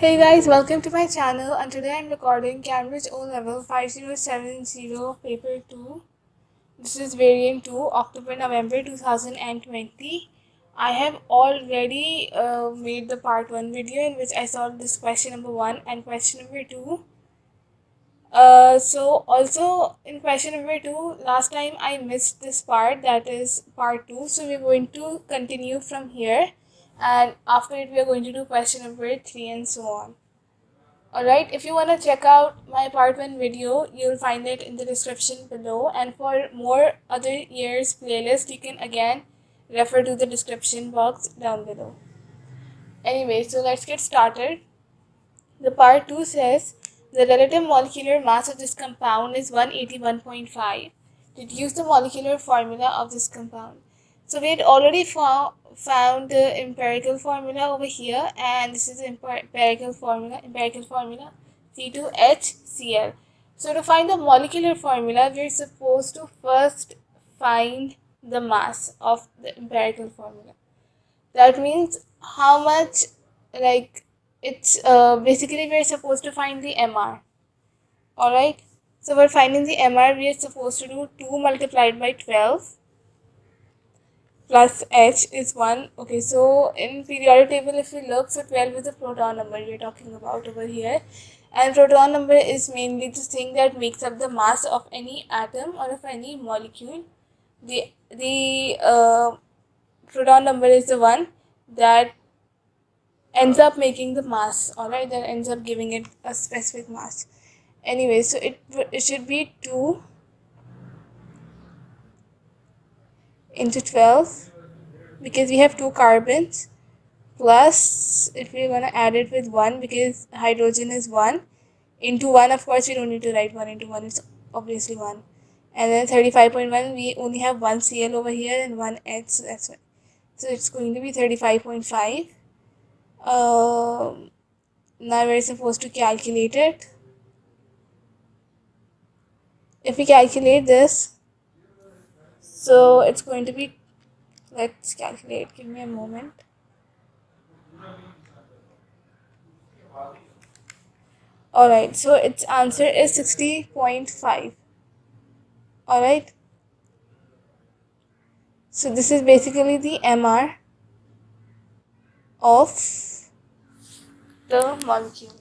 Hey guys, welcome to my channel, and today I'm recording Cambridge O Level 5070 Paper 2. This is Variant 2, October-November 2020. I have already made the part 1 video in which I solved this question number 1 and question number 2. So also in question number 2, last time I missed this part, that is part 2. So we're going to continue from here, and after it we are going to do question number 3 and so on. Alright, if you want to check out my part 1 video, you'll find it in the description below, and for more other years playlist, you can again refer to the description box down below. Anyway, so let's get started. The part 2 says the relative molecular mass of this compound is 181.5. Deduce the molecular formula of this compound. So we had already found the empirical formula over here, and this is the empirical formula C2HCl. So to find the molecular formula, we're supposed to first find the mass of the empirical formula. That means how much, it's basically we're supposed to find the MR. Alright, so for finding the MR, we are supposed to do 2 multiplied by 12 plus H is 1. Okay, so in periodic table, if we look, so 12 is the proton number we're talking about over here, and proton number is mainly the thing that makes up the mass of any atom or of any molecule. The proton number is the one that ends up making the mass, alright, that ends up giving it a specific mass. Anyway, so it should be 2 into 12 because we have 2 carbons, plus if we're going to add it with 1 because hydrogen is 1, into 1, of course we don't need to write 1 into 1, it's obviously 1, and then 35.1, we only have 1 Cl over here and 1 H, so that's why. So it's going to be 35.5. Now we're supposed to calculate it. If we calculate this, so it's going to be, let's calculate, give me a moment. Alright, so its answer is 60.5. Alright, so this is basically the MR of the molecule.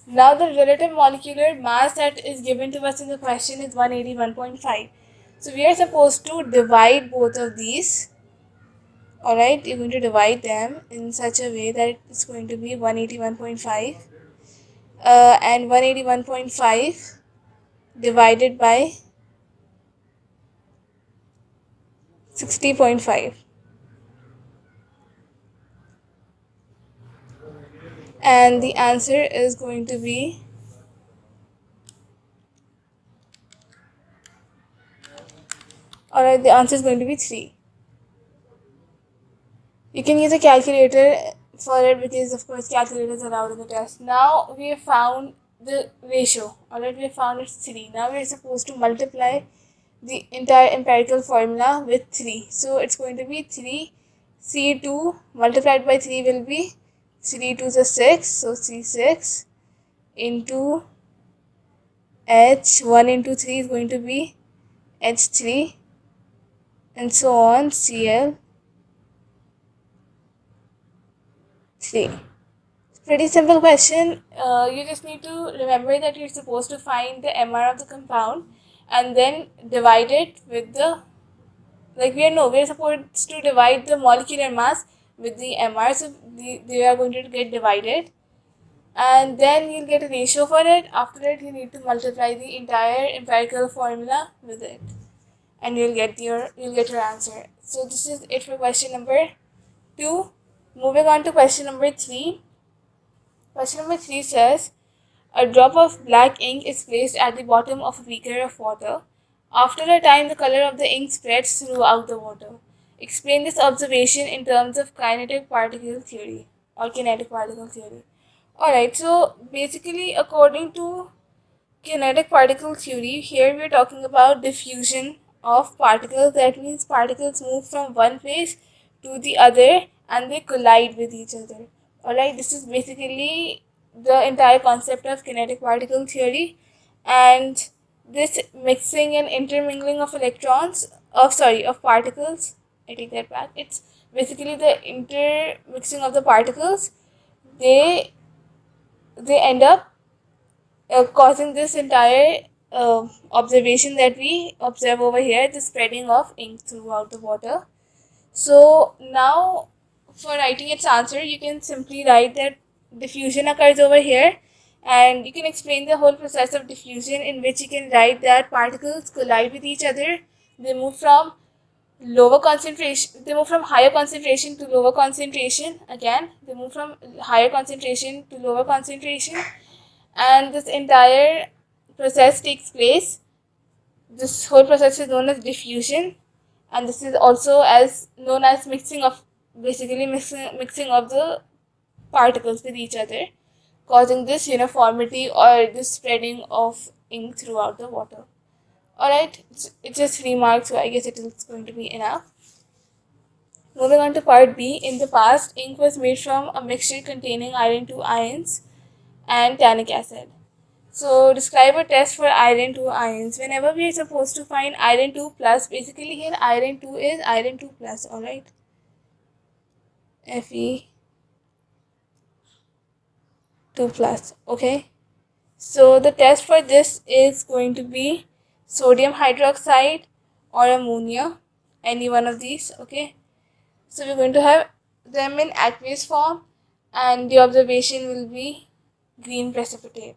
Now the relative molecular mass that is given to us in the question is 181.5. So we are supposed to divide both of these. Alright, you're going to divide them in such a way that it's going to be 181.5. And 181.5 divided by 60.5. And the answer is going to be alright, the answer is going to be 3. You can use a calculator for it because of course calculators are allowed in the test. Now we have found the ratio. Alright, we have found it's 3. Now we are supposed to multiply the entire empirical formula with 3. So it's going to be 3 C2 multiplied by 3 will be 3 to the 6. So C6 into H, 1 into 3 is going to be H3, and so on, Cl3. Pretty simple question. You just need to remember that you're supposed to find the MR of the compound and then divide it with the, we're supposed to divide the molecular mass with the MR, so they are going to get divided, and then you'll get a ratio for it. After it, you need to multiply the entire empirical formula with it, and you'll get your answer. So this is it for question number 2. Moving on to question number 3. Question number 3 says, a drop of black ink is placed at the bottom of a beaker of water. After a time, the color of the ink spreads throughout the water. Explain this observation in terms of kinetic particle theory or kinetic particle theory. Alright, so basically according to kinetic particle theory, here we are talking about diffusion of particles. That means particles move from one place to the other and they collide with each other. Alright, this is basically the entire concept of kinetic particle theory. And this mixing and intermingling of of particles, I take that back, it's basically the intermixing of the particles. They end up causing this entire observation that we observe over here, the spreading of ink throughout the water. So now, for writing its answer, you can simply write that diffusion occurs over here, and you can explain the whole process of diffusion, in which you can write that particles collide with each other. They move from higher concentration to lower concentration. Again, they move from higher concentration to lower concentration, and this entire process takes place. This whole process is known as diffusion, and this is also as known as mixing of the particles with each other, causing this uniformity or this spreading of ink throughout the water. Alright, it's just 3 marks, so I guess it is going to be enough. Moving on to part B. In the past, ink was made from a mixture containing iron 2 ions and tannic acid. So describe a test for iron 2 ions. Whenever we are supposed to find iron 2 plus, basically here iron 2 is iron 2 plus, alright? Fe 2 plus, okay? So the test for this is going to be sodium hydroxide or ammonia, any one of these, okay? So we're going to have them in aqueous form, and the observation will be green precipitate.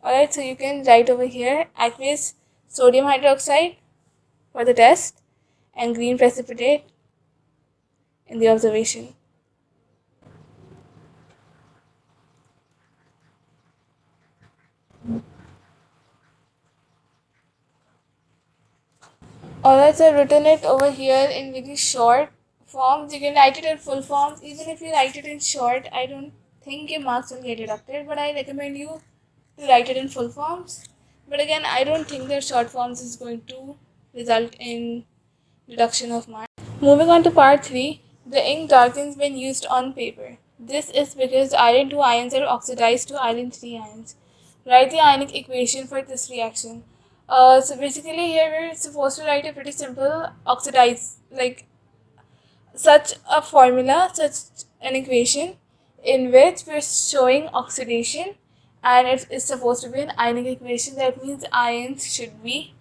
Alright, so you can write over here aqueous sodium hydroxide for the test and green precipitate in the observation. Alright, so I've written it over here in very short forms. You can write it in full forms. Even if you write it in short, I don't think your marks will get deducted, but I recommend you to write it in full forms. But again, I don't think that short forms is going to result in deduction of marks. Moving on to part 3, the ink darkens when used on paper. This is because iron 2 ions are oxidized to iron 3 ions. Write the ionic equation for this reaction. So basically here we're supposed to write a pretty simple such an equation in which we're showing oxidation, and it is supposed to be an ionic equation. That means ions should be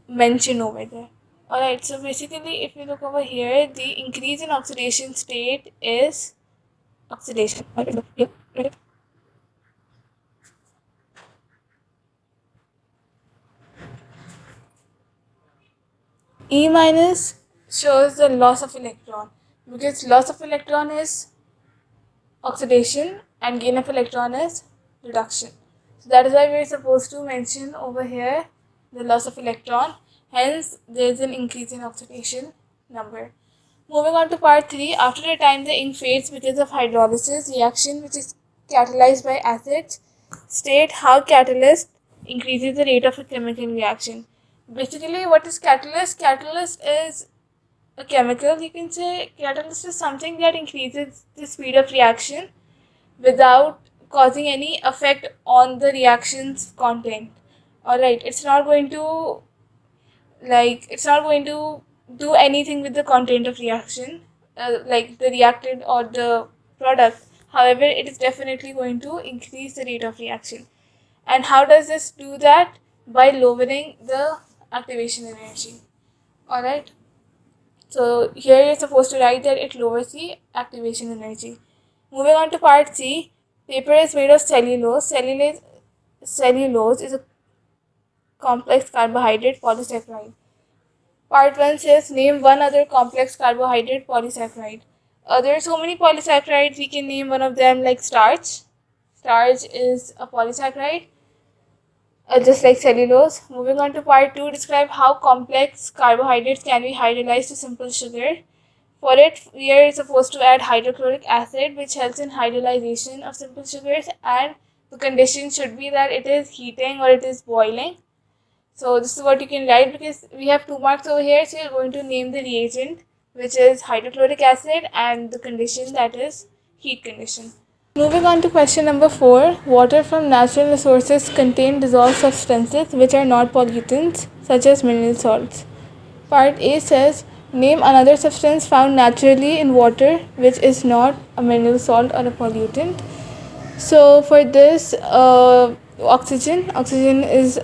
mentioned over there. Alright, so basically if you look over here, the increase in oxidation state is oxidation. E minus shows the loss of electron, because loss of electron is oxidation and gain of electron is reduction. So that is why we are supposed to mention over here the loss of electron. Hence, there is an increase in oxidation number. Moving on to part 3, after a time the ink fades because of hydrolysis reaction, which is catalyzed by acids. State how catalyst increases the rate of a chemical reaction. Basically, what is catalyst? Catalyst is a chemical. You can say catalyst is something that increases the speed of reaction without causing any effect on the reaction's content. Alright, it's not going to do anything with the content of reaction, like the reactant or the product. However, it is definitely going to increase the rate of reaction. And how does this do that? By lowering the activation energy. Alright, so here you're supposed to write that it lowers the activation energy. Moving on to part C, paper is made of cellulose. Cellulose is a complex carbohydrate polysaccharide. Part 1 says name one other complex carbohydrate polysaccharide. There are so many polysaccharides, we can name one of them, like starch. Starch is a polysaccharide, just like cellulose. Moving on to part 2, describe how complex carbohydrates can be hydrolyzed to simple sugar. For it, we are supposed to add hydrochloric acid, which helps in hydrolyzation of simple sugars, and the condition should be that it is heating or it is boiling. So this is what you can write, because we have 2 marks over here, so you're going to name the reagent, which is hydrochloric acid, and the condition, that is heat condition. Moving on to question number 4. Water from natural resources contain dissolved substances which are not pollutants, such as mineral salts. Part A says, name another substance found naturally in water which is not a mineral salt or a pollutant. So for this, oxygen is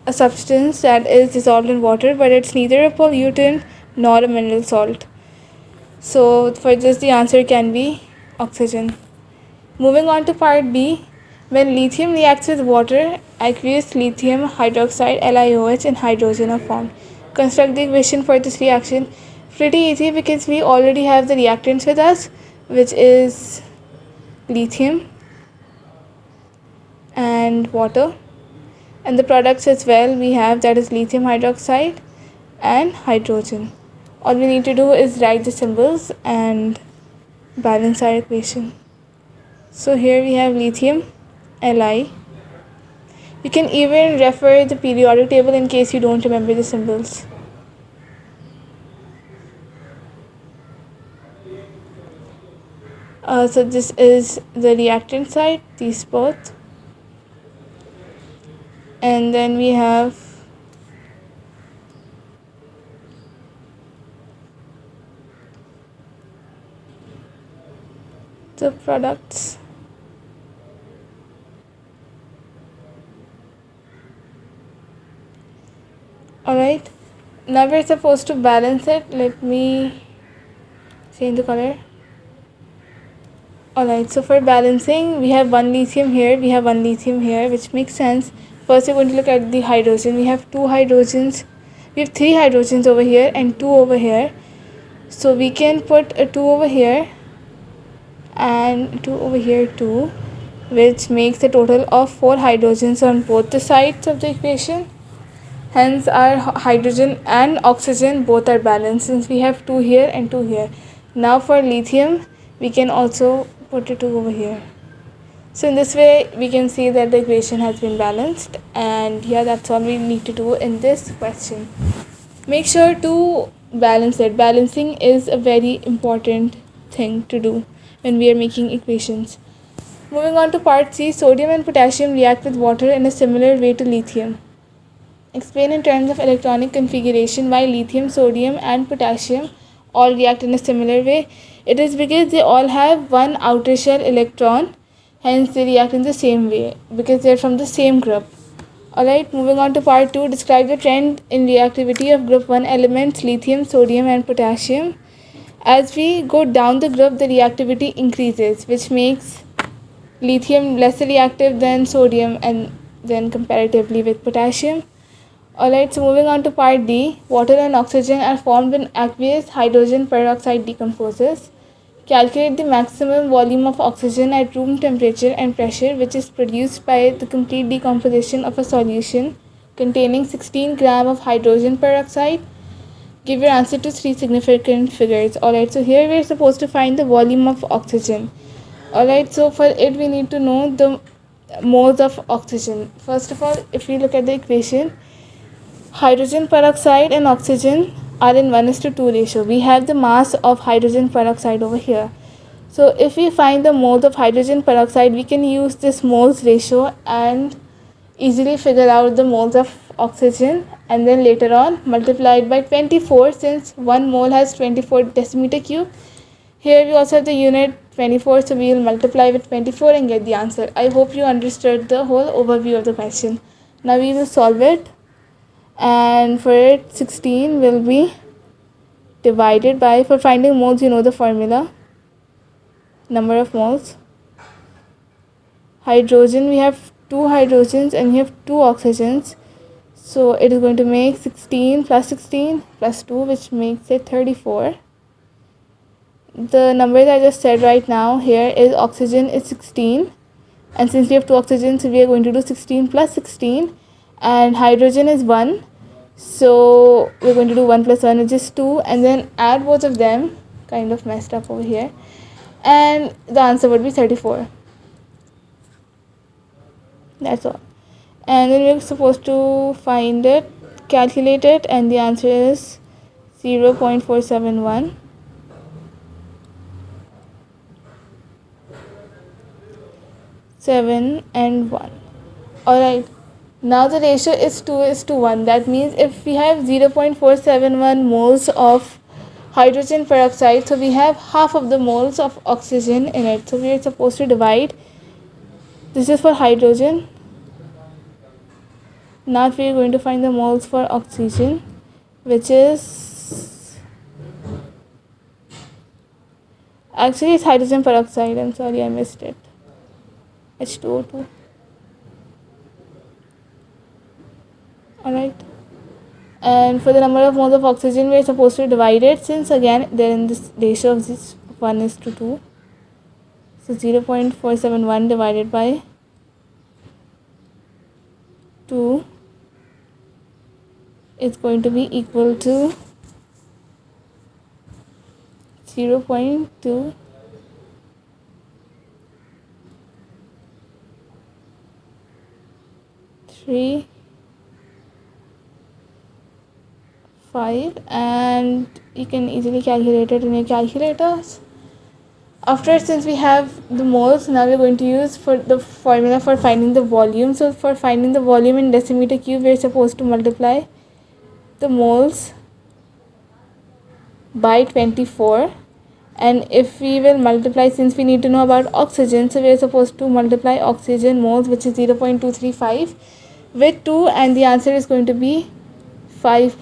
a substance that is dissolved in water, but it's neither a pollutant nor a mineral salt. So for this, the answer can be oxygen. Moving on to part B, when lithium reacts with water, aqueous lithium hydroxide LiOH and hydrogen are formed. Construct the equation for this reaction. Pretty easy because we already have the reactants with us, which is lithium and water, and the products as well we have, that is lithium hydroxide and hydrogen. All we need to do is write the symbols and balance our equation. So here we have lithium Li. You can even refer the periodic table in case you don't remember the symbols. So this is the reactant side, these both. And then we have the products. Alright, now we're supposed to balance it. Let me change the color. Alright, so for balancing, we have one lithium here, we have one lithium here, which makes sense. First, we're going to look at the hydrogen. We have two hydrogens. We have three hydrogens over here and two over here. So we can put a two over here and two over here too, which makes a total of 4 hydrogens on both the sides of the equation. Hence our hydrogen and oxygen both are balanced since we have 2 here and 2 here. Now for lithium, we can also put a 2 over here. So in this way, we can see that the equation has been balanced, and yeah, that's all we need to do in this question. Make sure to balance it. Balancing is a very important thing to do when we are making equations. Moving on to part C, sodium and potassium react with water in a similar way to lithium. Explain in terms of electronic configuration why lithium, sodium and potassium all react in a similar way. It is because they all have one outer shell electron, hence they react in the same way because they are from the same group. Alright, moving on to part 2, describe the trend in reactivity of group 1 elements lithium, sodium and potassium. As we go down the group, the reactivity increases, which makes lithium less reactive than sodium and then comparatively with potassium. Alright, so moving on to part D, water and oxygen are formed when aqueous hydrogen peroxide decomposes. Calculate the maximum volume of oxygen at room temperature and pressure which is produced by the complete decomposition of a solution containing 16 grams of hydrogen peroxide. Give your answer to 3 significant figures. Alright, so here we are supposed to find the volume of oxygen. Alright, so for it we need to know the moles of oxygen. First of all, if we look at the equation, hydrogen peroxide and oxygen are in 1:2 ratio. We have the mass of hydrogen peroxide over here. So if we find the moles of hydrogen peroxide, we can use this moles ratio and easily figure out the moles of oxygen, and then later on multiply it by 24 since 1 mole has 24 decimeter cube. Here we also have the unit 24, so we will multiply with 24 and get the answer. I hope you understood the whole overview of the question. Now we will solve it, and for it 16 will be divided by, for finding moles you know the formula, number of moles. Hydrogen, we have 2 hydrogens and we have 2 oxygens, so it is going to make 16 plus 2, which makes it 34. The number that I just said right now here is oxygen is 16, and since we have 2 oxygens, we are going to do 16 plus 16, and hydrogen is 1, so we're going to do 1 plus 1, which is 2, and then add both of them, kind of messed up over here, and the answer would be 34. That's all. And then we're supposed to find it, calculate it, and the answer is 0.471. 7 and 1. Alright, now the ratio is 2 is to 1. That means if we have 0.471 moles of hydrogen peroxide, so we have half of the moles of oxygen in it. So we are supposed to divide. This is for hydrogen. Now we are going to find the moles for oxygen, which is actually it's hydrogen peroxide. I'm sorry, I missed it. H2O2. Alright. And for the number of moles of oxygen, we are supposed to divide it, since again they're in this ratio of this 1 is to 2. So 0.471 divided by 2 is going to be equal to 0.2 3 5, and you can easily calculate it in your calculators. After, since we have the moles, now we're going to use for the formula for finding the volume. So for finding the volume in decimeter cube, we're supposed to multiply the moles by 24, and if we will multiply, since we need to know about oxygen, so we're supposed to multiply oxygen moles, which is 0.235, with 2, and the answer is going to be 5.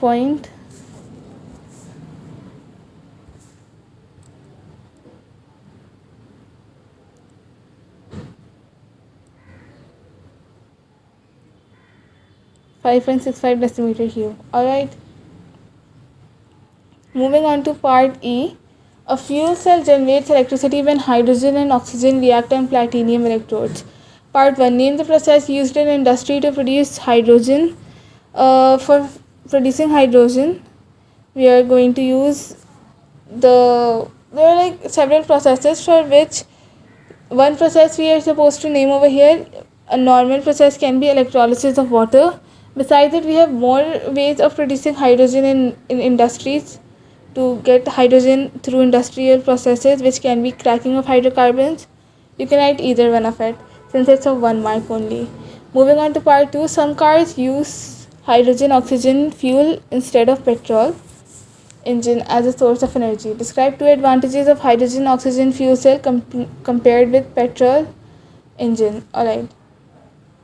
5.65 decimeter cube. Alright. Moving on to part E. A fuel cell generates electricity when hydrogen and oxygen react on platinum electrodes. Part 1. Name the process used in industry to produce hydrogen. For producing hydrogen, we are going to use there are like several processes, for which one process we are supposed to name over here. A normal process can be electrolysis of water. Besides it, we have more ways of producing hydrogen in industries to get hydrogen through industrial processes, which can be cracking of hydrocarbons. You can write either one of it, since it's of 1 mark only. Moving on to part 2, some cars use hydrogen oxygen fuel instead of petrol engine as a source of energy. Describe 2 advantages of hydrogen oxygen fuel cell compared with petrol engine. Alright.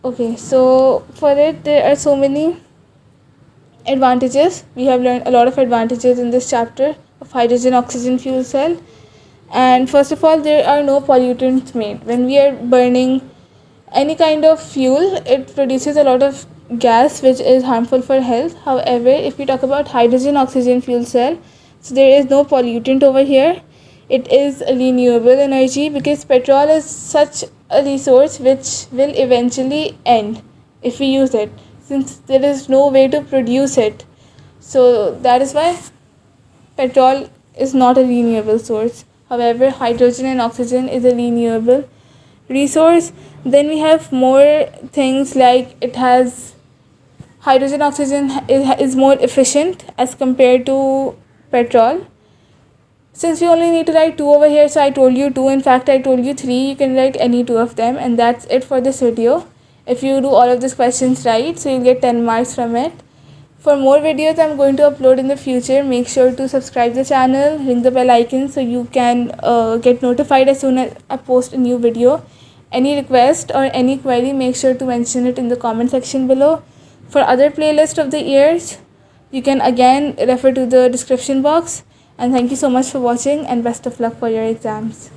Okay, so for it, there are so many advantages. We have learned a lot of advantages in this chapter of hydrogen oxygen fuel cell. And first of all, there are no pollutants made. When we are burning any kind of fuel, it produces a lot of gas which is harmful for health. However, if we talk about hydrogen oxygen fuel cell, so there is no pollutant over here. It is a renewable energy, because petrol is such a resource which will eventually end if we use it, since there is no way to produce it. So that is why petrol is not a renewable source. However, hydrogen and oxygen is a renewable resource. Then we have more things like it has hydrogen oxygen is more efficient as compared to petrol. Since we only need to write 2 over here, so I told you 2. In fact, I told you 3. You can write any 2 of them, and that's it for this video. If you do all of these questions right, so you'll get 10 marks from it. For more videos I'm going to upload in the future, make sure to subscribe the channel, ring the bell icon so you can get notified as soon as I post a new video. Any request or any query, make sure to mention it in the comment section below. For other playlist of the years, you can again refer to the description box. And thank you so much for watching, and best of luck for your exams.